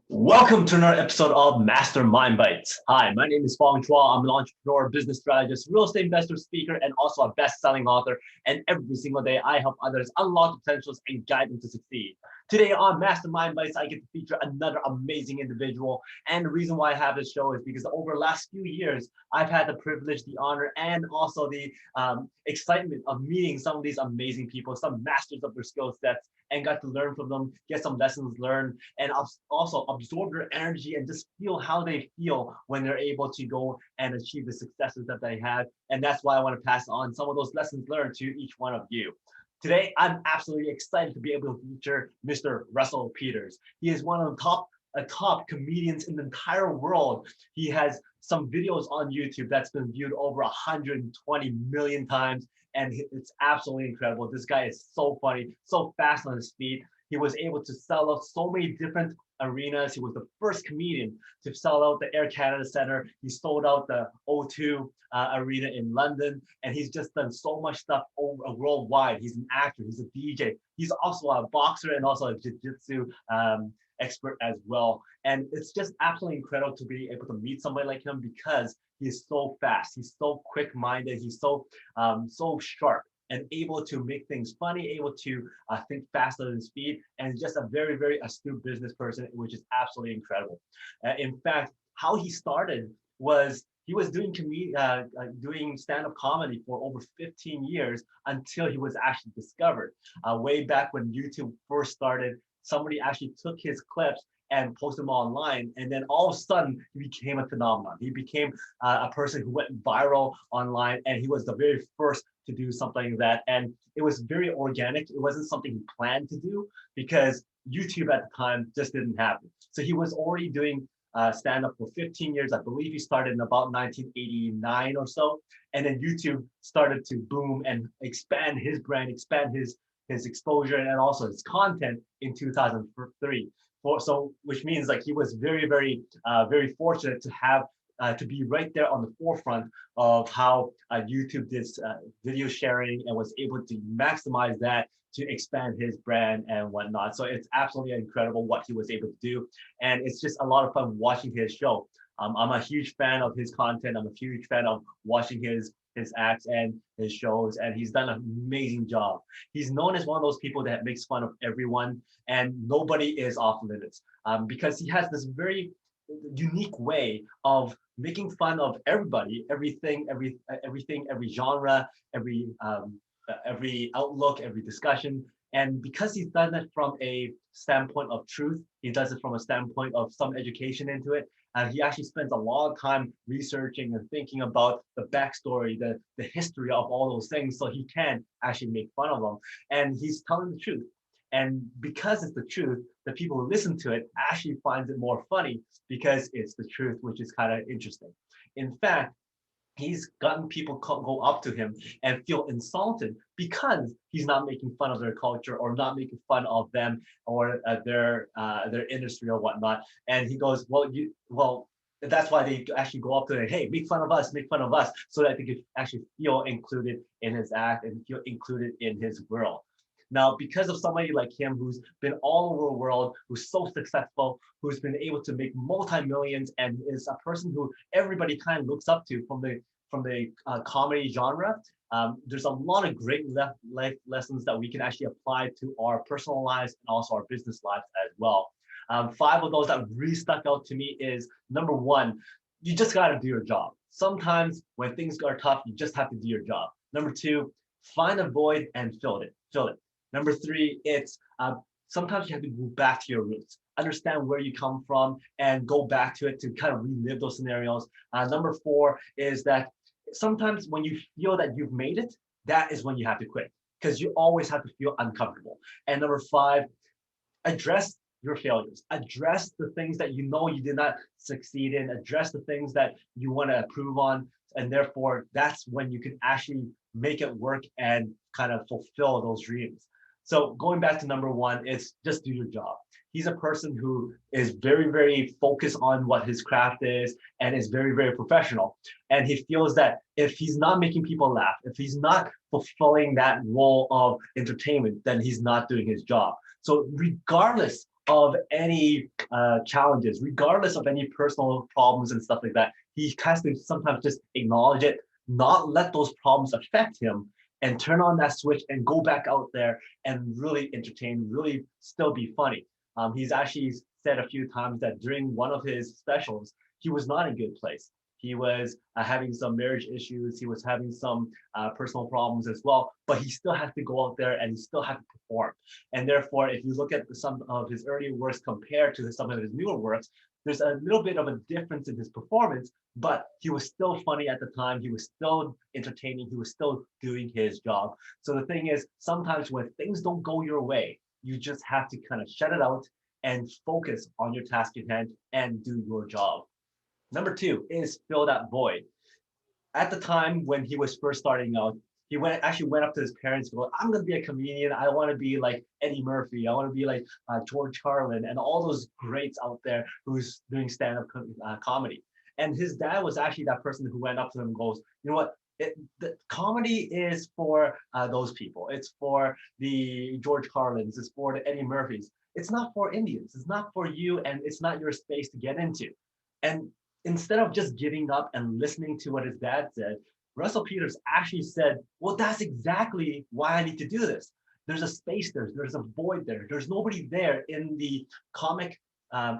Welcome to another episode of Mastermind Bites. Hi, my name is Fong. I'm an entrepreneur, business strategist, real estate investor, speaker, and also a best-selling author. And every single day, I help others unlock potentials and guide them to succeed. Today on Mastermind Bites, I get to feature another amazing individual. And the reason why I have this show is because over the last few years, I've had the privilege, the honor, and also the excitement of meeting some of these amazing people, some masters of their skill sets, and got to learn from them, get some lessons learned, and also absorb their energy and just feel how they feel when they're able to go and achieve the successes that they had. And that's why I want to pass on some of those lessons learned to each one of you. Today, I'm absolutely excited to be able to feature Mr. Russell Peters. He is one of the top comedians in the entire world. He has some videos on YouTube that's been viewed over 120 million times, and it's absolutely incredible. This guy is so funny, so fast on his feet. He was able to sell out so many different arenas. He was the first comedian to sell out the Air Canada Centre. He sold out the O2 arena in London, and he's just done so much stuff worldwide. He's an actor, he's a DJ, he's also a boxer and also a jiu-jitsu expert as well. And it's just absolutely incredible to be able to meet somebody like him because he's so fast, he's so quick-minded, he's so sharp and able to make things funny, able to think faster than speed, and just a very, very astute business person, which is absolutely incredible. In fact, how he started was he was doing stand-up comedy for over 15 years until he was actually discovered. Way back when YouTube first started, somebody actually took his clips and posted them online, and then all of a sudden he became a phenomenon. He became a person who went viral online, and he was the very first to do something like that. And it was very organic. It wasn't something he planned to do because YouTube at the time just didn't happen. So he was already doing stand-up for 15 years. I believe he started in about 1989 or so. And then YouTube started to boom and expand his brand, expand his exposure and also his content in 2003. So, which means like he was very, very fortunate to have to be right there on the forefront of how YouTube did video sharing and was able to maximize that to expand his brand and whatnot. So it's absolutely incredible what he was able to do. And it's just a lot of fun watching his show. I'm a huge fan of his content. I'm a huge fan of watching his acts and his shows, and he's done an amazing job. He's known as one of those people that makes fun of everyone, and nobody is off limits because he has this very unique way of making fun of everybody, everything, every genre, every outlook, every discussion. And because he's done it from a standpoint of truth, he does it from a standpoint of some education into it. He actually spends a lot of time researching and thinking about the backstory, the history of all those things, so he can actually make fun of them. And he's telling the truth. And because it's the truth, the people who listen to it actually finds it more funny because it's the truth, which is kind of interesting. In fact, he's gotten people go up to him and feel insulted because he's not making fun of their culture or not making fun of them or their industry or whatnot. And he goes, well, that's why they actually go up to him, hey, make fun of us, so that they could actually feel included in his act and feel included in his world. Now, because of somebody like him who's been all over the world, who's so successful, who's been able to make multi-millions, and is a person who everybody kind of looks up to from the comedy genre, there's a lot of great life lessons that we can actually apply to our personal lives and also our business lives as well. 5 of those that really stuck out to me is, number 1, you just got to do your job. Sometimes when things are tough, you just have to do your job. Number 2, find a void and fill it. Number 3, it's sometimes you have to go back to your roots, understand where you come from, and go back to it to kind of relive those scenarios. Number 4 is that sometimes when you feel that you've made it, that is when you have to quit because you always have to feel uncomfortable. And number 5, address your failures, address the things that you know you did not succeed in, address the things that you want to improve on. And therefore, that's when you can actually make it work and kind of fulfill those dreams. So going back to number 1, it's just do your job. He's a person who is very, very focused on what his craft is and is very, very professional. And he feels that if he's not making people laugh, if he's not fulfilling that role of entertainment, then he's not doing his job. So regardless of any challenges, regardless of any personal problems and stuff like that. He has to sometimes just acknowledge it, not let those problems affect him, and turn on that switch and go back out there and really entertain, really still be funny. He's actually said a few times that during one of his specials, he was not in a good place. He was having some marriage issues. He was having some personal problems as well, but he still had to go out there and he still had to perform. And therefore, if you look at some of his earlier works compared to some of his newer works, there's a little bit of a difference in his performance, but he was still funny at the time. He was still entertaining. He was still doing his job. So the thing is, sometimes when things don't go your way, you just have to kind of shut it out and focus on your task at hand and do your job. Number two is fill that void. At the time when he was first starting out, he actually went up to his parents and go, I'm going to be a comedian. I want to be like Eddie Murphy. I want to be like George Carlin and all those greats out there who's doing stand-up comedy. And his dad was actually that person who went up to him and goes, you know what? The comedy is for those people. It's for the George Carlins. It's for the Eddie Murphys. It's not for Indians. It's not for you, and it's not your space to get into. And instead of just giving up and listening to what his dad said, Russell Peters actually said, well, that's exactly why I need to do this. There's a space there, there's a void there. There's nobody there in the comic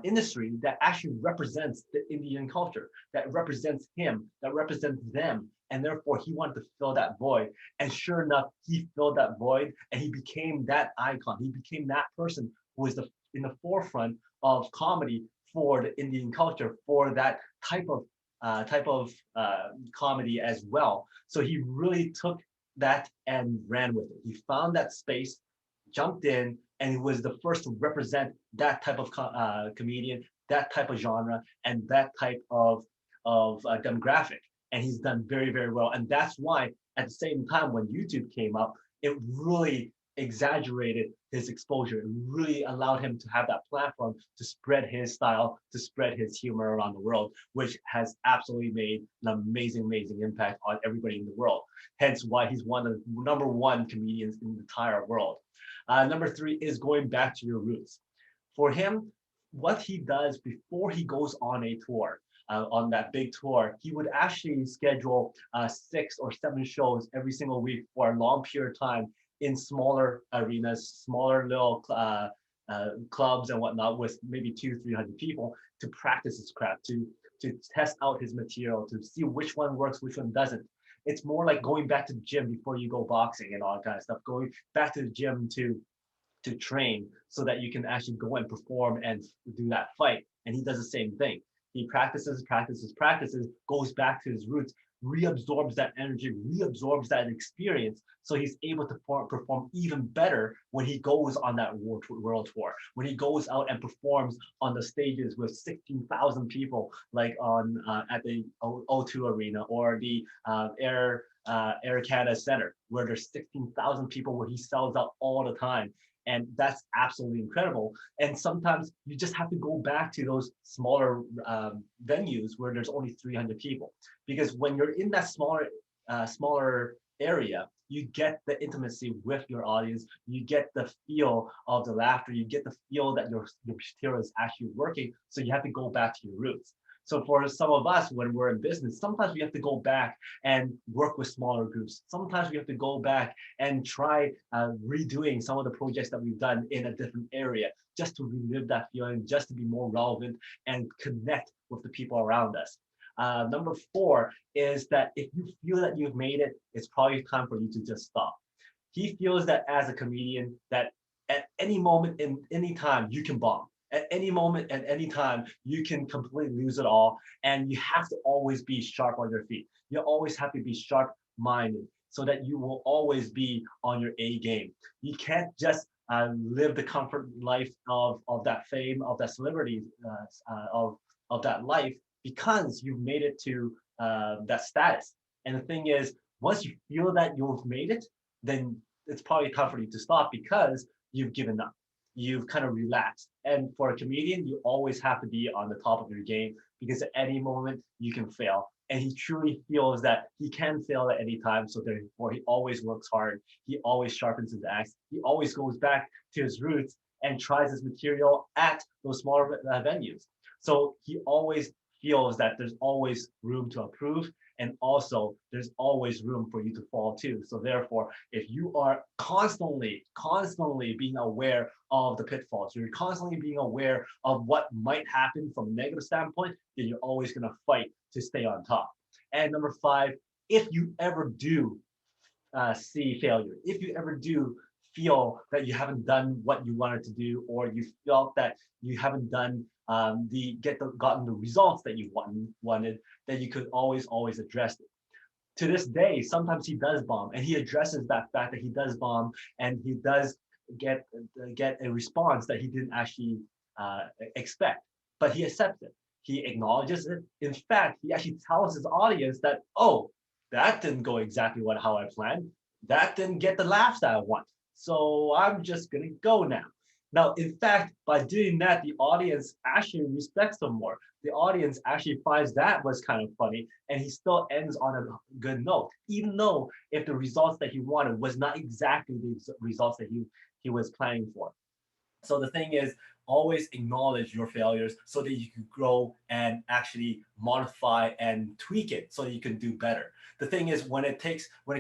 industry that actually represents the Indian culture, that represents him, that represents them. And therefore, he wanted to fill that void. And sure enough, he filled that void and he became that icon. He became that person who was in the forefront of comedy for the Indian culture, for that type of comedy as well. So he really took that and ran with it. He found that space, jumped in, and he was the first to represent that type of comedian, that type of genre, and that type of demographic. And he's done very, very well. And that's why at the same time when YouTube came up, it really exaggerated his exposure. It really allowed him to have that platform to spread his style, to spread his humor around the world, which has absolutely made an amazing, amazing impact on everybody in the world. Hence why he's one of the number one comedians in the entire world. Number three is going back to your roots. For him, what he does before he goes on a tour, on that big tour, he would actually schedule 6 or 7 shows every single week for a long period of time in smaller arenas, smaller little clubs and whatnot with maybe 200-300 people to practice his craft, to test out his material, to see which one works, which one doesn't. It's more like going back to the gym before you go boxing and all that kind of stuff, going back to the gym to train so that you can actually go and perform and do that fight. And he does the same thing. He practices, practices, practices, goes back to his roots, reabsorbs that energy, reabsorbs that experience, so he's able to perform even better when he goes on that world tour, when he goes out and performs on the stages with 16,000 people, like on at the O2 Arena or the Air Canada Center, where there's 16,000 people, where he sells out all the time. And that's absolutely incredible. And sometimes you just have to go back to those smaller venues where there's only 300 people. Because when you're in that smaller area, you get the intimacy with your audience, you get the feel of the laughter, you get the feel that your material is actually working. So you have to go back to your roots. So for some of us, when we're in business, sometimes we have to go back and work with smaller groups. Sometimes we have to go back and try redoing some of the projects that we've done in a different area, just to relive that feeling, just to be more relevant and connect with the people around us. Number 4 is that if you feel that you've made it, it's probably time for you to just stop. He feels that as a comedian, that at any moment in any time you can bomb. At any moment, at any time, you can completely lose it all. And you have to always be sharp on your feet. You always have to be sharp-minded so that you will always be on your A game. You can't just live the comfort life of that fame, of that celebrity, of that life, because you've made it to that status. And the thing is, once you feel that you've made it, then it's probably time for you to stop because you've given up. You've kind of relaxed. And for a comedian, you always have to be on the top of your game because at any moment you can fail. And he truly feels that he can fail at any time. So therefore, he always works hard. He always sharpens his axe. He always goes back to his roots and tries his material at those smaller venues. So he always feels that there's always room to improve, and also there's always room for you to fall too. So therefore, if you are constantly being aware of the pitfalls, you're constantly being aware of what might happen from a negative standpoint, then you're always going to fight to stay on top. And number five, if you ever do see failure, if you ever do feel that you haven't done what you wanted to do, or you felt that you haven't done gotten the results that you wanted, then you could always address it. To this day, sometimes he does bomb, and he addresses that fact that he does bomb, and he does get a response that he didn't actually expect, but he accepts it. He acknowledges it. In fact, he actually tells his audience that, oh, that didn't go exactly how I planned. That didn't get the laughs that I want. So I'm just gonna go now. Now, in fact, by doing that, the audience actually respects him more. The audience actually finds that was kind of funny, and he still ends on a good note, even though if the results that he wanted was not exactly the results that he was planning for. So the thing is, always acknowledge your failures so that you can grow and actually modify and tweak it so that you can do better. The thing is, when it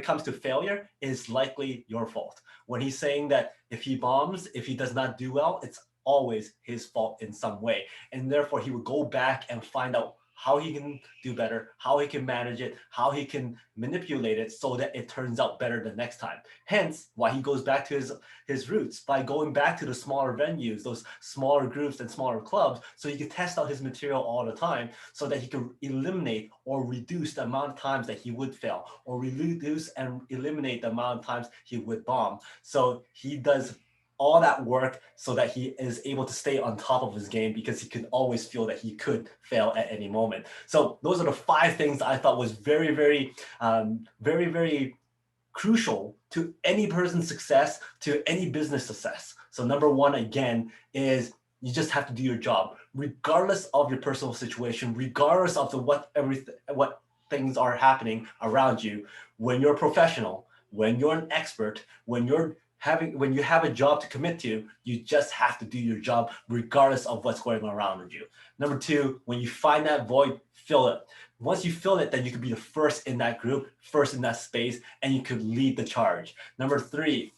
comes to failure, it's likely your fault. When he's saying that if he bombs, if he does not do well, it's always his fault in some way. And therefore, he would go back and find out how he can do better, how he can manage it, how he can manipulate it so that it turns out better the next time. Hence, why he goes back to his roots by going back to the smaller venues, those smaller groups and smaller clubs, so he can test out his material all the time so that he can eliminate or reduce the amount of times that he would fail, or reduce and eliminate the amount of times he would bomb. So he does all that work so that he is able to stay on top of his game, because he can always feel that he could fail at any moment. So those are the five things that I thought was very crucial to any person's success, to any business success. So number one, again, is you just have to do your job, regardless of your personal situation, regardless of what things are happening around you. When you're a professional, when you're an expert, when you have a job to commit to, you just have to do your job regardless of what's going on around you. Number two, when you find that void, fill it. Once you fill it, then you could be the first in that group, first in that space, and you could lead the charge. Number three,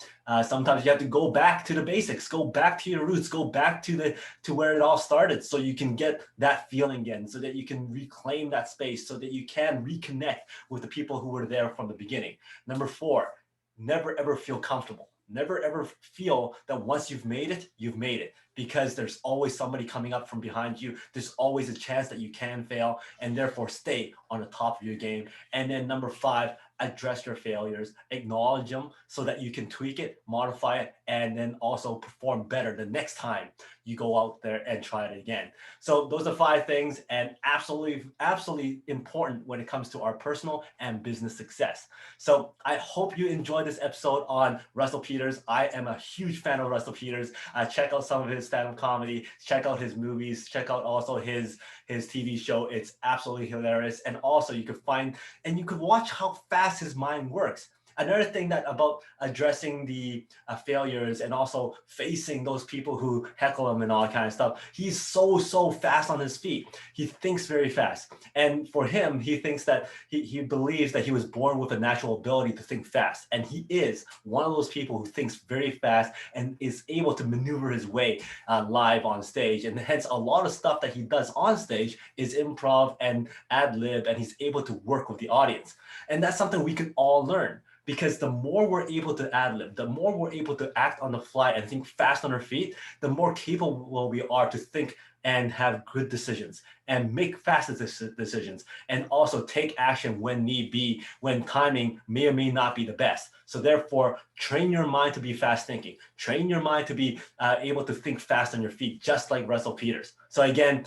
sometimes you have to go back to the basics, go back to your roots, go back to where it all started, so you can get that feeling again, so that you can reclaim that space, so that you can reconnect with the people who were there from the beginning. Number four, never ever feel comfortable. Never ever feel that once you've made it, because there's always somebody coming up from behind you. There's always a chance that you can fail, and therefore stay on the top of your game. And then number five, address your failures, acknowledge them so that you can tweak it, modify it, and then also perform better the next time you go out there and try it again. So those are five things, and absolutely important when it comes to our personal and business success. So I hope you enjoyed this episode on Russell Peters. I am a huge fan of Russell Peters. Check out some of his stand-up comedy, check out his movies, check out also his TV show. It's absolutely hilarious. And also you can watch how fast his mind works. Another thing that about addressing the failures and also facing those people who heckle him and all that kind of stuff, he's so fast on his feet. He thinks very fast. And for him, he thinks that he believes that he was born with a natural ability to think fast. And he is one of those people who thinks very fast and is able to maneuver his way live on stage. And hence a lot of stuff that he does on stage is improv and ad lib, and he's able to work with the audience. And that's something we can all learn. Because the more we're able to ad-lib, the more we're able to act on the fly and think fast on our feet, the more capable we are to think and have good decisions and make fast decisions, and also take action when need be, when timing may or may not be the best. So therefore, train your mind to be fast thinking. Train your mind to be able to think fast on your feet, just like Russell Peters. So again,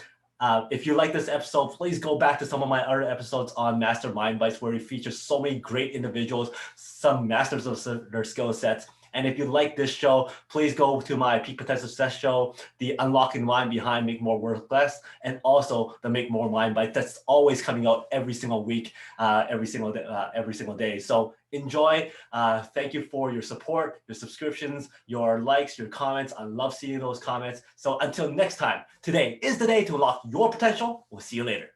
if you like this episode, please go back to some of my other episodes on Master Mind Bites, where we feature so many great individuals, some masters of their skill sets. And if you like this show, please go to my Peak Potential Success show, the Unlocking Mind Behind Make More Work Less, and also the Make More Mind Bite. That's always coming out every single week, every single day. So enjoy. Thank you for your support, your subscriptions, your likes, your comments. I love seeing those comments. So until next time, today is the day to unlock your potential. We'll see you later.